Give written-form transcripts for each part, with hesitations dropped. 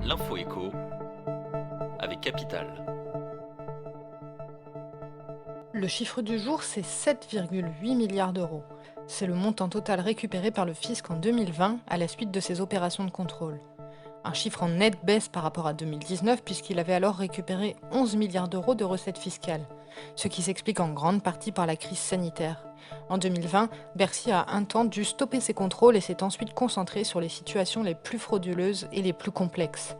L'info écho avec Capital. Le chiffre du jour, c'est 7,8 milliards d'euros. C'est le montant total récupéré par le fisc en 2020 à la suite de ses opérations de contrôle. Un chiffre en nette baisse par rapport à 2019 puisqu'il avait alors récupéré 11 milliards d'euros de recettes fiscales, ce qui s'explique en grande partie par la crise sanitaire. En 2020, Bercy a un temps dû stopper ses contrôles et s'est ensuite concentré sur les situations les plus frauduleuses et les plus complexes.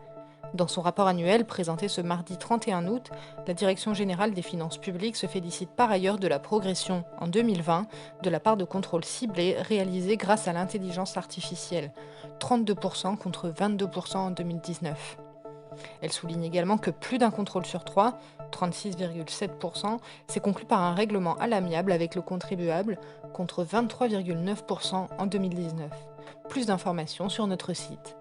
Dans son rapport annuel présenté ce mardi 31 août, la Direction générale des finances publiques se félicite par ailleurs de la progression, en 2020, de la part de contrôles ciblés réalisés grâce à l'intelligence artificielle, 32% contre 22% en 2019. Elle souligne également que plus d'un contrôle sur trois, 36,7%, s'est conclu par un règlement à l'amiable avec le contribuable, contre 23,9% en 2019. Plus d'informations sur notre site.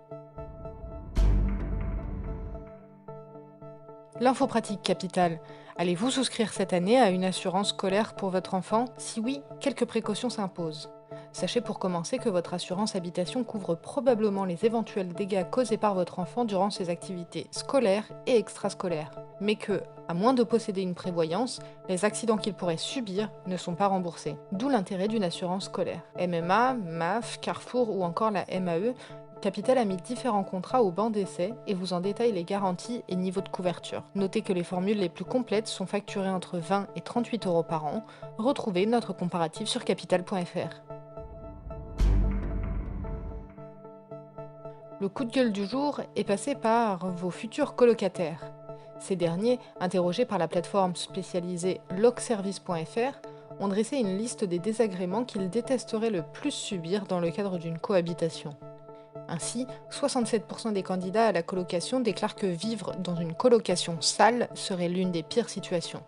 L'info pratique Capital. Allez-vous souscrire cette année à une assurance scolaire pour votre enfant ? Si oui, quelques précautions s'imposent. Sachez pour commencer que votre assurance habitation couvre probablement les éventuels dégâts causés par votre enfant durant ses activités scolaires et extrascolaires. Mais que, à moins de posséder une prévoyance, les accidents qu'il pourrait subir ne sont pas remboursés. D'où l'intérêt d'une assurance scolaire. MMA, MAF, Carrefour ou encore la MAE, Capital a mis différents contrats au banc d'essai et vous en détaille les garanties et niveaux de couverture. Notez que les formules les plus complètes sont facturées entre 20 et 38 euros par an. Retrouvez notre comparatif sur capital.fr. Le coup de gueule du jour est passé par vos futurs colocataires. Ces derniers, interrogés par la plateforme spécialisée locservice.fr, ont dressé une liste des désagréments qu'ils détesteraient le plus subir dans le cadre d'une cohabitation. Ainsi, 67% des candidats à la colocation déclarent que vivre dans une colocation sale serait l'une des pires situations.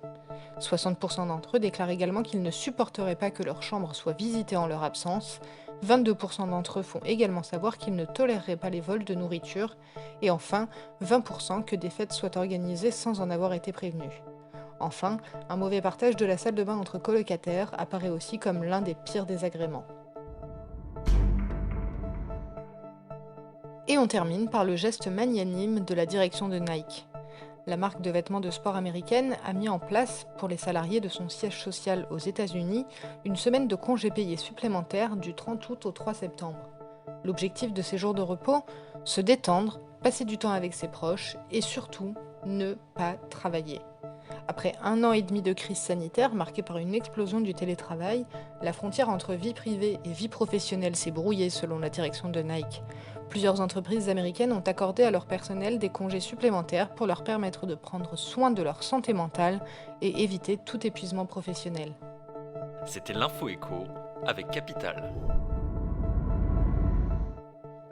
60% d'entre eux déclarent également qu'ils ne supporteraient pas que leur chambre soit visitée en leur absence. 22% d'entre eux font également savoir qu'ils ne toléreraient pas les vols de nourriture. Et enfin, 20% que des fêtes soient organisées sans en avoir été prévenus. Enfin, un mauvais partage de la salle de bain entre colocataires apparaît aussi comme l'un des pires désagréments. Et on termine par le geste magnanime de la direction de Nike. La marque de vêtements de sport américaine a mis en place, pour les salariés de son siège social aux États-Unis, une semaine de congés payés supplémentaires du 30 août au 3 septembre. L'objectif de ces jours de repos ? Se détendre, passer du temps avec ses proches et surtout, ne pas travailler. Après 1 an et demi de crise sanitaire marquée par une explosion du télétravail, la frontière entre vie privée et vie professionnelle s'est brouillée selon la direction de Nike. Plusieurs entreprises américaines ont accordé à leur personnel des congés supplémentaires pour leur permettre de prendre soin de leur santé mentale et éviter tout épuisement professionnel. C'était l'info écho avec Capital.